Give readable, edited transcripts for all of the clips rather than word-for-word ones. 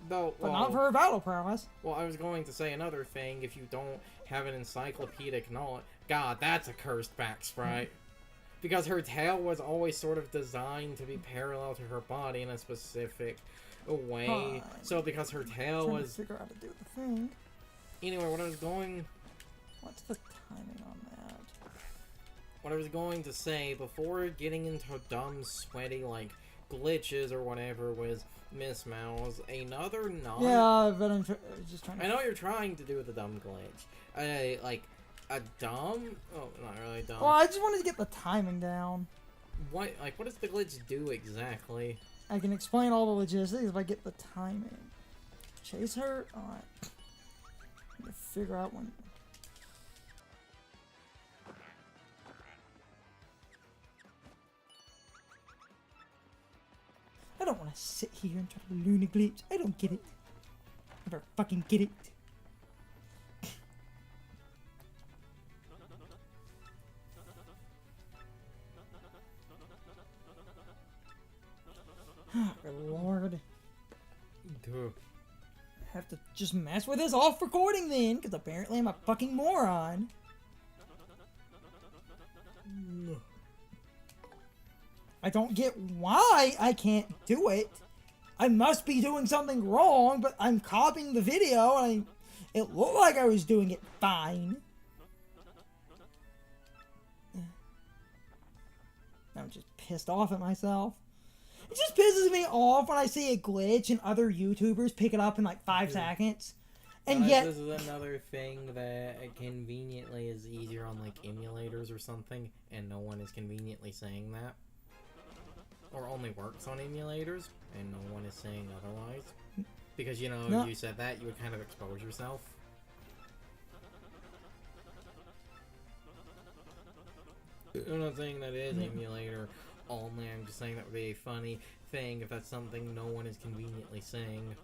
No, But not for her battle prowess. Well, I was going to say another thing. If you don't have an encyclopedic knowledge, God, that's a cursed back sprite. Because her tail was always sort of designed to be parallel to her body in a specific way. So because her tail was... to figure out how to do the thing. Anyway, what I was going... What's the timing on that? What I was going to say before getting into dumb, sweaty, like, glitches or whatever was Miss Mowz. Another non... Yeah, but I'm just trying to... I know you're trying to do the dumb glitch. Like, a dumb... Oh, not really dumb. Well, I just wanted to get the timing down. What does the glitch do exactly? I can explain all the logistics if I get the timing. Chase her? Alright. Figure out when... I don't want to sit here and try to learn a glitch. I don't get it. Never fucking get it. Good lord. Duh. Have to just mess with this off recording then, because apparently I'm a fucking moron. I don't get why I can't do it. I must be doing something wrong, but I'm copying the video and it looked like I was doing it fine. I'm just pissed off at myself. It just pisses me off when I see a glitch and other YouTubers pick it up in like 5 seconds. And yet... This is another thing that conveniently is easier on like emulators or something, and no one is conveniently saying that. Or only works on emulators, and no one is saying otherwise. Because, you know, if you said that, you would kind of expose yourself. I'm not saying that it is emulator only, I'm just saying that would be a funny thing if that's something no one is conveniently saying.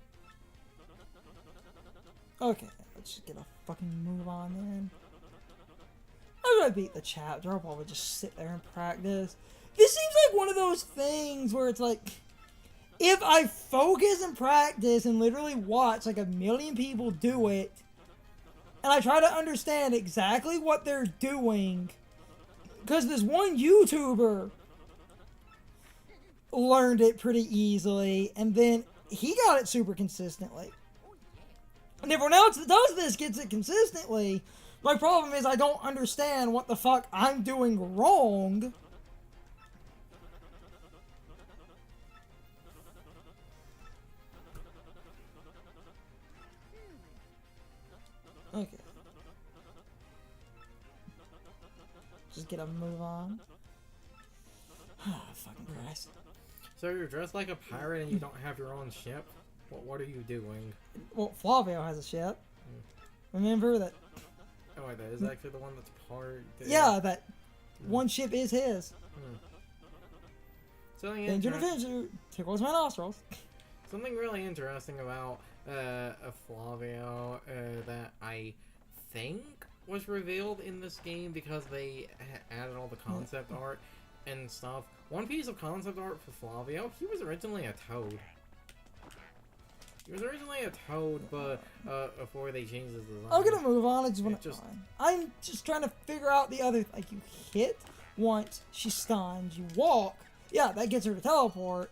Okay, let's just get a fucking move on then. After I beat the chapter, I'll probably just sit there and practice. This seems like one of those things where it's like, if I focus and practice and literally watch like 1,000,000 people do it, and I try to understand exactly what they're doing, because this one YouTuber learned it pretty easily, and then he got it super consistently. And everyone else that does this gets it consistently. My problem is I don't understand what the fuck I'm doing wrong. Okay. Just get a move on. Fucking Christ. So you're dressed like a pirate and you don't have your own ship? What are you doing? Well, Flavio has a ship. Remember that? Oh wait, that is actually the one that's part... Yeah, that one ship is his. Something tickles my nostrils. Something really interesting about Flavio that I think was revealed in this game because they added all the concept art and stuff. One piece of concept art for Flavio, he was originally a toad. He was originally a toad, but before they changed his design. I'm gonna move on. I just want to. I'm just trying to figure out the other. Like you hit once, she stuns. You walk. Yeah, that gets her to teleport.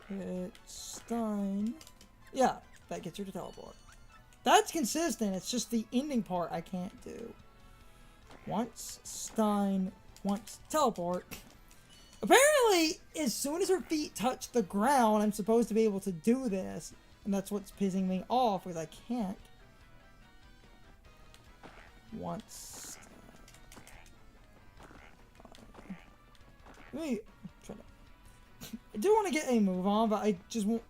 Hit stun. Yeah, that gets her to teleport. That's consistent. It's just the ending part I can't do. Once stun, once teleport. Apparently, as soon as her feet touch the ground, I'm supposed to be able to do this. And that's what's pissing me off, because I can't. Once stun. Let me try to... I do want to get a move on, but I just want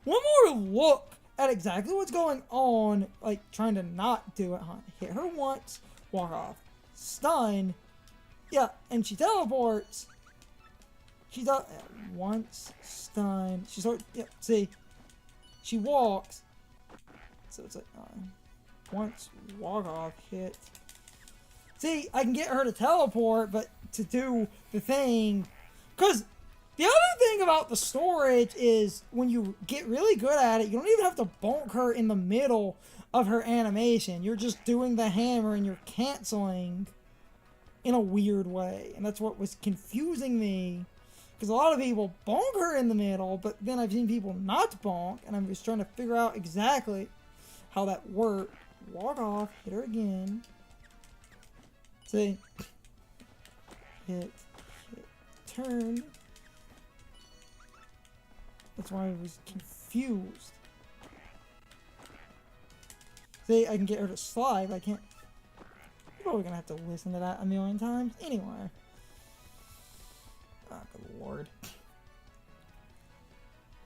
one more look at exactly what's going on. Like, trying to not do it, huh? Hit her once, walk off. Stun. Yeah, and she teleports. She does once stun. She sort yeah, see. She walks. So it's like once walk off, hit. See, I can get her to teleport, but to do the thing... Because the other thing about the storage is when you get really good at it, you don't even have to bonk her in the middle of her animation. You're just doing the hammer and you're canceling in a weird way. And that's what was confusing me. Because a lot of people bonk her in the middle, but then I've seen people not bonk, and I'm just trying to figure out exactly how that worked. Walk off, hit her again. See? Hit, turn. That's why I was confused. See, I can get her to slide, but I can't. I'm probably gonna have to listen to that a million times. Anyway. Oh, good lord.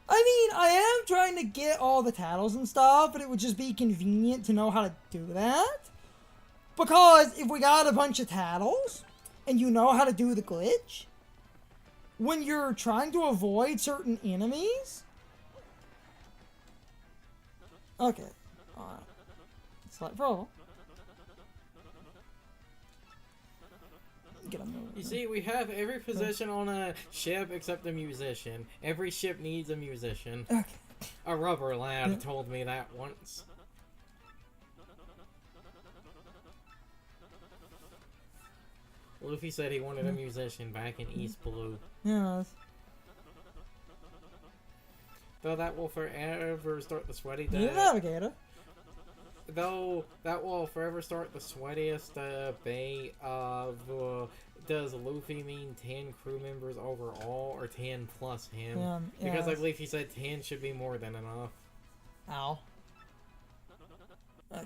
I mean, I am trying to get all the titles and stuff, but it would just be convenient to know how to do that. Because if we got a bunch of titles, and you know how to do the glitch, when you're trying to avoid certain enemies... Okay. Alright. Slight problem. Get him over. You see, we have every position on a ship except a musician. Every ship needs a musician. Okay. A rubber lad told me that once. Luffy said he wanted a musician back in East Blue. Yes. Though that will forever start the sweaty Need a navigator. Though that will forever start the sweatiest debate of does Luffy mean 10 crew members overall or 10 plus him? Because I believe he said 10 should be more than enough. Ow. Okay.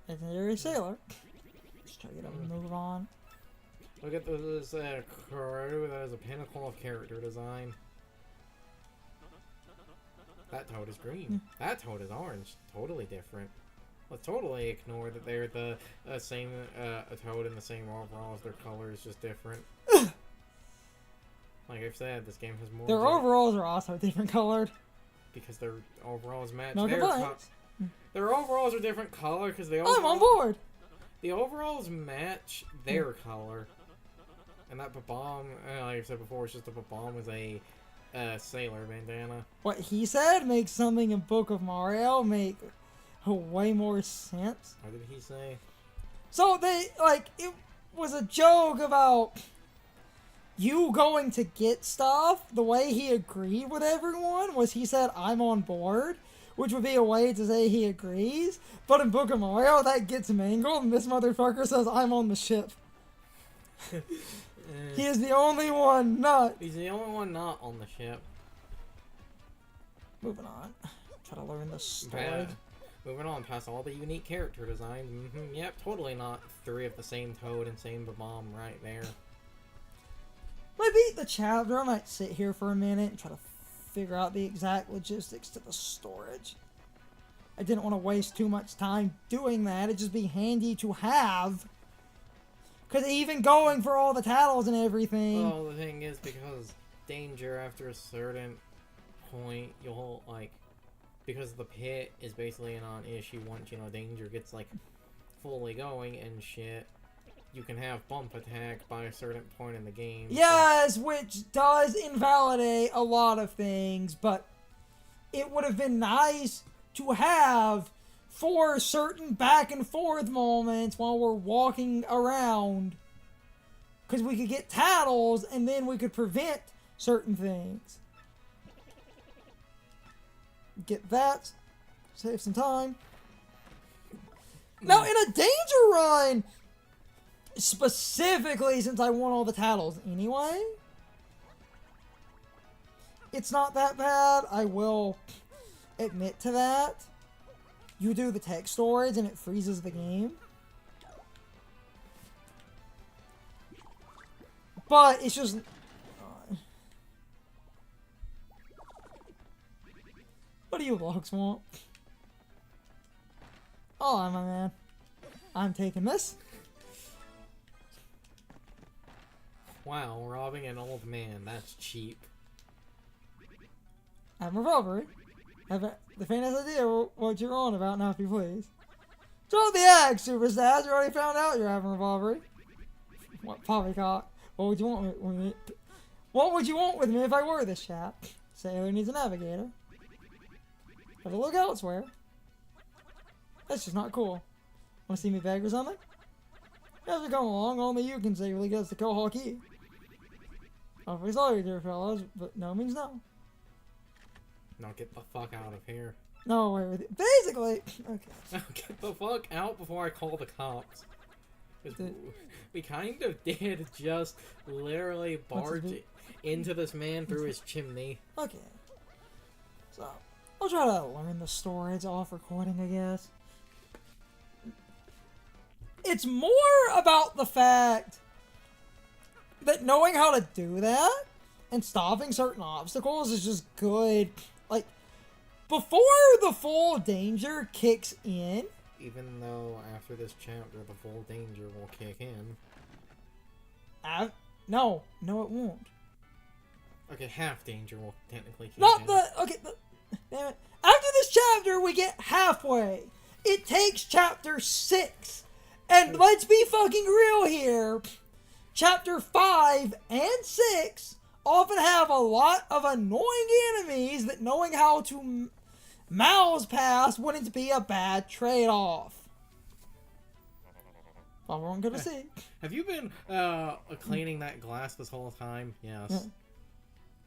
Legendary sailor. Let's try to get him to move on. Look at this crew that is a pinnacle of character design. That toad is green. That toad is orange. Totally different. Let's totally ignore that they're the same a toad in the same overalls. Their color is just different. Like I've said, this game has more. Their overalls are also different colored. Because their overalls match no their complaints. Their overalls are different color because they. I'm on board. The overalls match their color, and that bomb, like I said before, it's just a bomb was a sailor bandana. What he said makes something in Book of Mario make way more sense. What did he say? So they, like, it was a joke about you going to get stuff. The way he agreed with everyone was he said, I'm on board, which would be a way to say he agrees. But in Book of Mario, that gets mangled, and this motherfucker says, I'm on the ship. He is the only one not. He's the only one not on the ship. Moving on. Try to learn the story. Moving on past all the unique character designs. Yep, totally not 3 of the same toad and same bomb right there. When I beat the chapter, I might sit here for a minute and try to figure out the exact logistics to the storage. I didn't want to waste too much time doing that. It'd just be handy to have. Because even going for all the titles and everything... Well, the thing is, because danger after a certain point, you'll, like... Because the pit is basically a non-issue once, you know, danger gets, like, fully going and shit. You can have bump attack by a certain point in the game. Yes, which does invalidate a lot of things, but it would have been nice to have... for certain back and forth moments while we're walking around. Because we could get titles and then we could prevent certain things. Get that. Save some time. Now in a danger run, specifically since I won all the titles anyway, it's not that bad. I will admit to that. You do the text storage and it freezes the game. But it's just... What do you logs want? Oh, my man. I'm taking this. Wow, robbing an old man. That's cheap. I'm a robbery. Have the faintest idea what you're on about now, if you please. Drop the axe, Super Stas. You already found out you're having a rivalry. What poppycock? What would you want with me? What would you want with me if I were this chap? Sailor needs a navigator. Better look elsewhere. That's just not cool. Want to see me beg or something? As we come along, only you can safely get us to Cohawk Key. Awfully sorry, dear fellows, but no means no. Now get the fuck out of here. No way with you. Basically, okay. Now get the fuck out before I call the cops. We kind of did just literally barge into this man through his chimney. Okay. So, I'll try to learn the story. It's off recording, I guess. It's more about the fact that knowing how to do that and stopping certain obstacles is just good. Like, before the full danger kicks in. Even though after this chapter the full danger will kick in. No, it won't. Okay, half danger will technically kick Not in. damn it. After this chapter, we get halfway. It takes chapter 6. And let's be fucking real here. Chapter 5 and 6 often have a lot of annoying enemies that knowing how to Mowz past wouldn't be a bad trade-off. All we're gonna see. Have you been cleaning that glass this whole time? Yes. Yeah.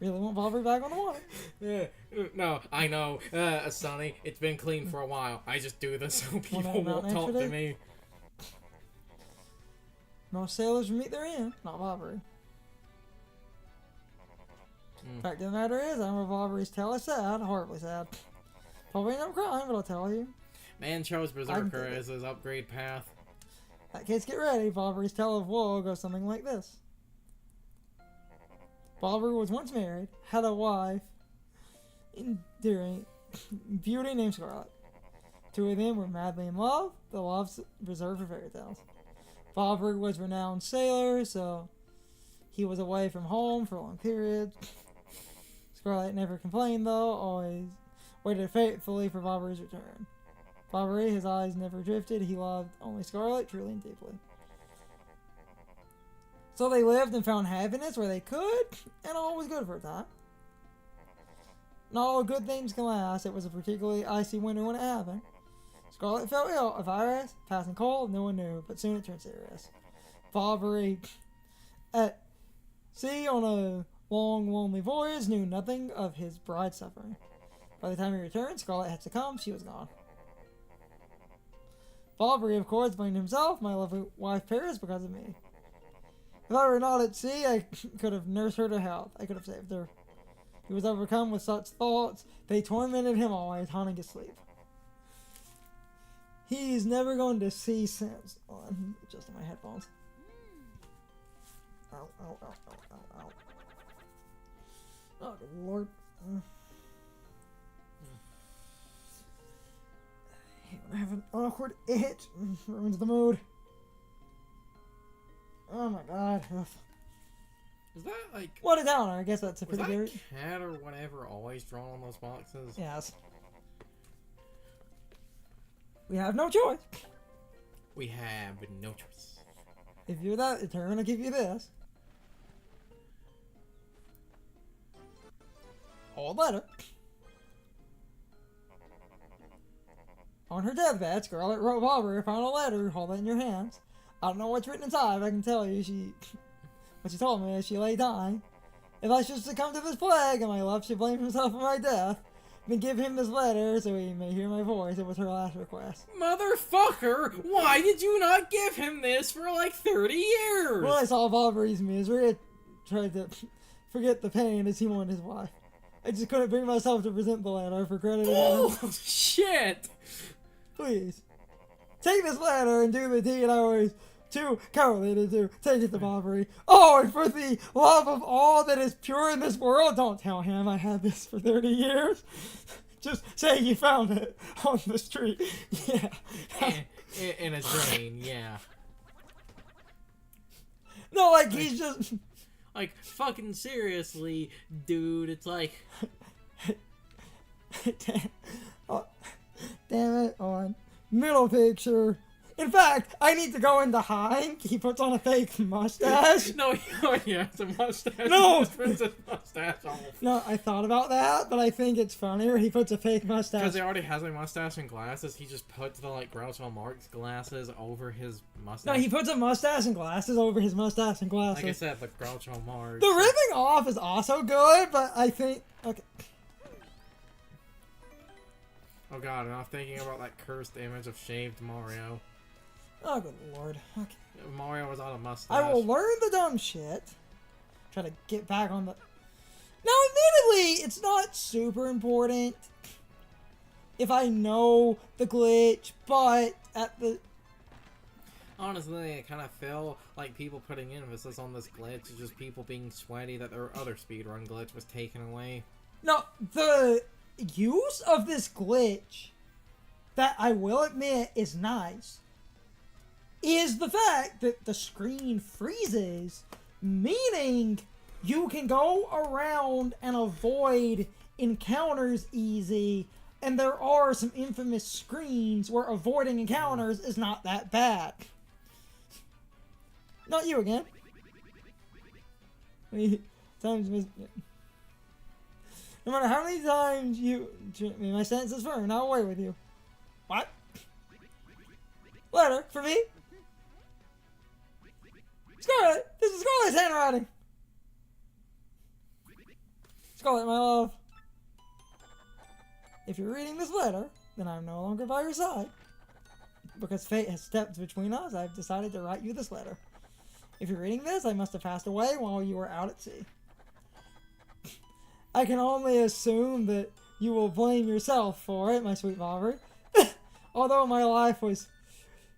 Really want Bobby back on the water? Yeah. No, I know, Sonny. It's been clean for a while. I just do this so people won't talk to me. Most sailors meet their end, not robbery. Fact of the matter is, I'm a robbery's tale is sad, horribly sad. Probably no crime, but I'll tell you. Man chose Berserker as his upgrade path. That kids, get ready. Bobbery's tale of woe goes something like this. Bobbery was once married, had a wife, enduring beauty named Scarlet. Two of them were madly in love, the love's reserved for fairy tales. Bobbery was a renowned sailor, so he was away from home for long periods. Scarlet never complained, though, always waited faithfully for Bobbery's return. Bobbery, his eyes never drifted, he loved only Scarlet truly and deeply. So they lived and found happiness where they could, and all was good for a time. Not all good things can last. It was a particularly icy winter when it happened. Scarlet fell ill, a virus, passing cold, no one knew, but soon it turned serious. Bobbery, at sea on a long, lonely voyage, knew nothing of his bride's suffering. By the time he returned, Scarlet had succumbed, she was gone. Bobbery, of course, blamed himself, my lovely wife perished because of me. If I were not at sea, I could have nursed her to health. I could have saved her. He was overcome with such thoughts, they tormented him always, haunting his sleep. He's never going to see since. Oh, I'm adjusting my headphones. Ow, ow, ow, ow, ow, ow. Oh, good lord. I hate when I have an awkward itch. Ruins the mood. Oh my god. Is that like... What a downer. I guess that's a pretty good... Was that cat or whatever always drawn on those boxes? Yes. We have no choice. We have no choice. If you're that determined, I'll give you this. Old letter. On her deathbed, Scarlet wrote Bobbery a final letter. Hold it in your hands. I don't know what's written inside, but I can tell you what she told me as she lay dying. If I should succumb to this plague, and my love should blame himself for my death, then give him this letter so he may hear my voice. It was her last request. Motherfucker! Why did you not give him this for like 30 years? When I saw Bobbery's misery, I tried to forget the pain as he wanted his wife. I just couldn't bring myself to present the letter for credit. Oh, shit! Please, take this letter and do the deed I was too cowardly to do. Take it to Bobbery. Oh, and for the love of all that is pure in this world, don't tell him I had this for 30 years. Just say you found it on the street. Yeah. In a drain, yeah. No, like, he's just... Like, fucking seriously, dude, it's like... Oh, damn it, on middle picture. In fact, I need to go into Hank. He puts on a fake mustache. No, he already has a mustache. No! He just puts his mustache off. No, I thought about that, but I think it's funnier. He puts a fake mustache. Because he already has a mustache and glasses, he just puts the, like, Groucho Marx glasses over his mustache. No, he puts a mustache and glasses over his mustache and glasses. Like I said, the Groucho Marx. The ripping off is also good, but I think... Okay. Oh god, and I'm thinking about that cursed image of shaved Mario. Oh, good lord. Okay. Mario was on a mustache. I will learn the dumb shit. Try to get back on the... Now, admittedly, it's not super important if I know the glitch, but at the... Honestly, I kind of feel like people putting emphasis on this glitch is just people being sweaty that their other speedrun glitch was taken away. No, the use of this glitch, that I will admit is nice, is the fact that the screen freezes, meaning you can go around and avoid encounters easy, and there are some infamous screens where avoiding encounters is not that bad. Not you again. Times no matter how many times you... My stance is firm, not away with you. What? Letter, for me? Scarlet! This is Scarlet's handwriting! Scarlet, my love. If you're reading this letter, then I'm no longer by your side. Because fate has stepped between us, I've decided to write you this letter. If you're reading this, I must have passed away while you were out at sea. I can only assume that you will blame yourself for it, my sweet Bobber. Although my life was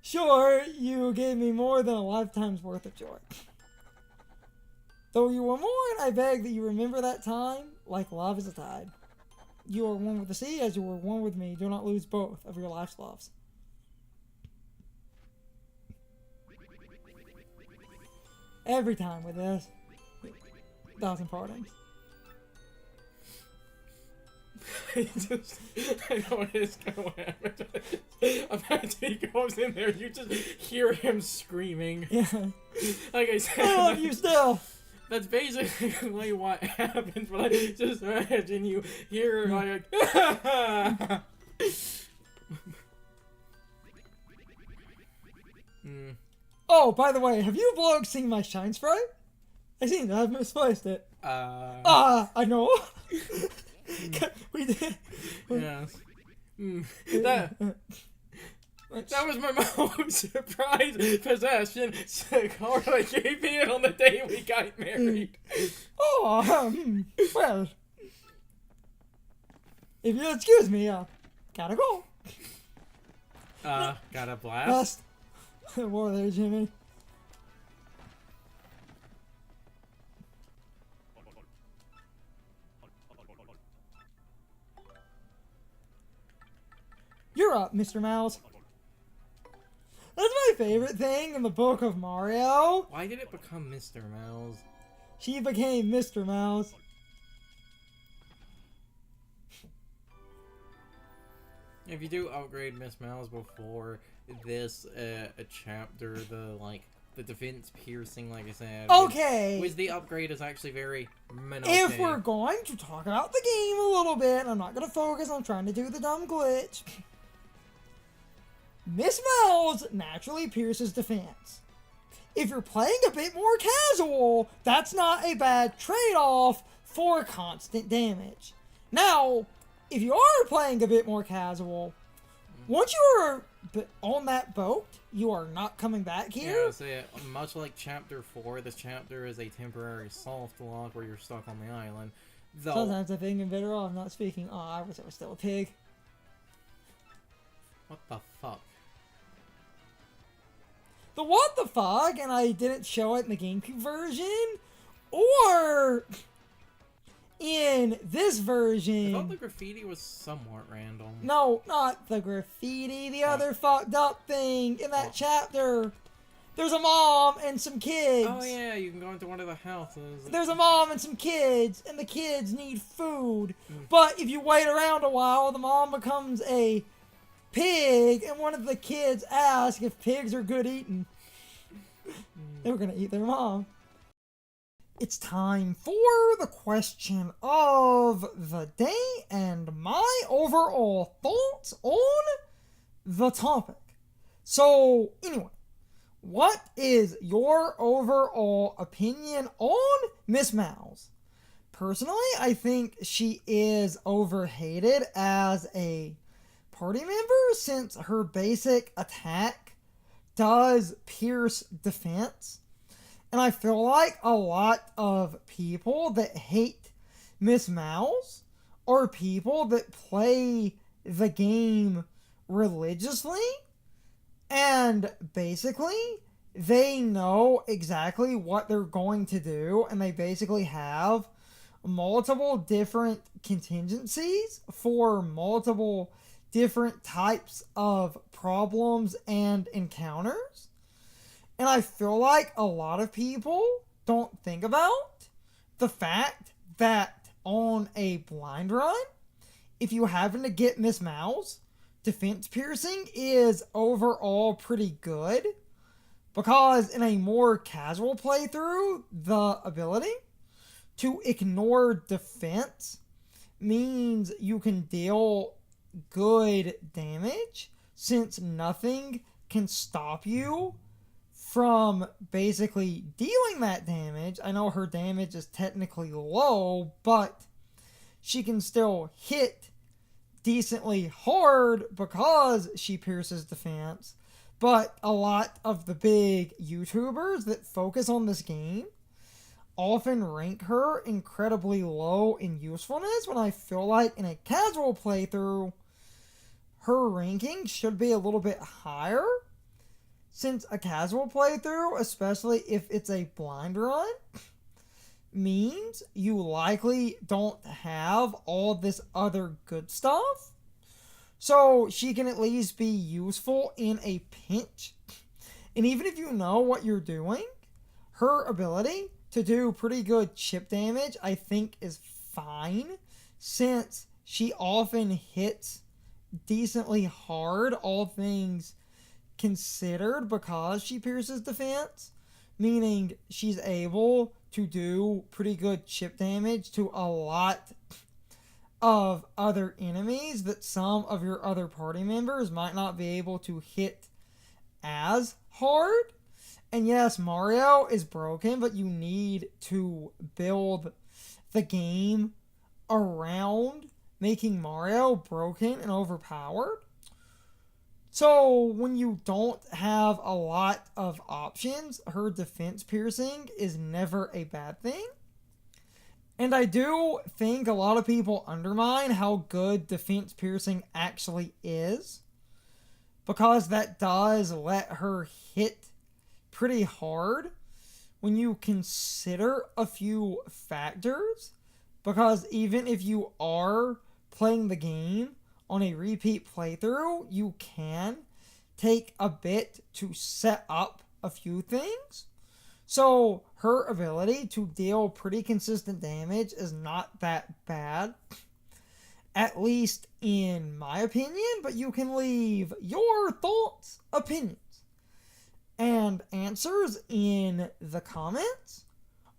short, you gave me more than a lifetime's worth of joy. Though you were mourn, I beg that you remember that time like love is a tide. You are one with the sea as you were one with me. Do not lose both of your life's loves. Every time with this, 1,000 pardons. I know what is going to happen. Imagine he goes in there, you just hear him screaming. Yeah. Like I said, I love you still. That's basically what happens, but I just imagine you hear like... Oh, by the way, have you blokes seen my shine sprite? I seem to have misplaced it. I know. We did. Yes. That was my most surprise possession. Carla gave me it on the day we got married. Oh, well. If you'll excuse me, gotta go. Got a blast? Whoa there, Jimmy. You're up, Mr. Mowz. That's my favorite thing in the book of Mario. Why did it become Mr. Mowz? She became Mr. Mowz. If you do upgrade Miss Mowz before this chapter, the defense piercing, like I said. Okay. With the upgrade is actually very minimal. If we're going to talk about the game a little bit, I'm not going to focus on trying to do the dumb glitch. Miss Mowz naturally pierces defense. If you're playing a bit more casual, that's not a bad trade-off for constant damage. Now, if you are playing a bit more casual, once you're on that boat, you are not coming back here. Yeah, so much like Chapter 4, this chapter is a temporary soft lock where you're stuck on the island. Though, sometimes I think I'm better off not speaking. Oh, I wish I was still a pig. What the fuck? The what the fuck, and I didn't show it in the GameCube version, or in this version. I thought the graffiti was somewhat random. No, not the graffiti, the other fucked up thing in that chapter. there's a mom and some kids. Oh yeah, you can go into one of the houses. There's a mom and some kids, and the kids need food. But if you wait around a while, the mom becomes a pig, and one of the kids asks if pigs are good eating. They were gonna eat their mom. It's time for the question of the day and my overall thoughts on the topic. So, anyway, what is your overall opinion on Miss Mowz? Personally, I think she is overhated as a party member since her basic attack does pierce defense. And I feel like a lot of people that hate Miss Mowz are people that play the game religiously, and basically they know exactly what they're going to do, and they basically have multiple different contingencies for multiple different types of problems and encounters. And I feel like a lot of people don't think about the fact that on a blind run, if you happen to get Miss Mowz, defense piercing is overall pretty good. Because in a more casual playthrough, the ability to ignore defense means you can deal good damage, since nothing can stop you from basically dealing that damage. I know her damage is technically low, but she can still hit decently hard because she pierces defense. But a lot of the big YouTubers that focus on this game often rank her incredibly low in usefulness, when I feel like in a casual playthrough, her ranking should be a little bit higher. Since a casual playthrough, especially if it's a blind run, means you likely don't have all this other good stuff. So she can at least be useful in a pinch. And even if you know what you're doing, her ability to do pretty good chip damage, I think, is fine, since she often hits decently hard, all things considered, because she pierces defense, meaning she's able to do pretty good chip damage to a lot of other enemies that some of your other party members might not be able to hit as hard. And yes, Mario is broken, but you need to build the game around making Mario broken and overpowered. So when you don't have a lot of options, her defense piercing is never a bad thing. And I do think a lot of people undermine how good defense piercing actually is, because that does let her hit pretty hard when you consider a few factors. Because even if you are playing the game on a repeat playthrough, you can take a bit to set up a few things. So her ability to deal pretty consistent damage is not that bad, at least in my opinion. But you can leave your thoughts, opinions, and answers in the comments,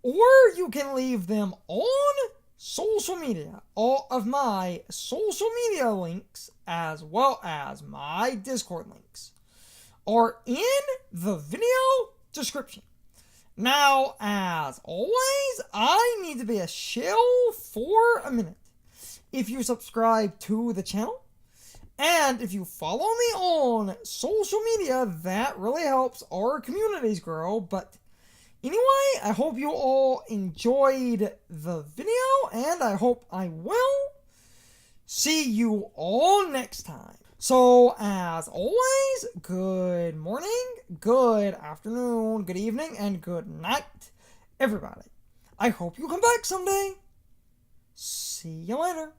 or you can leave them on social media. All of my social media links, as well as my Discord links, are in the video description. Now, as always, I need to be a shill for a minute. If you subscribe to the channel, and if you follow me on social media, that really helps our communities grow. But anyway, I hope you all enjoyed the video, and I hope I will see you all next time. So, as always, good morning, good afternoon, good evening, and good night, everybody. I hope you come back someday. See you later.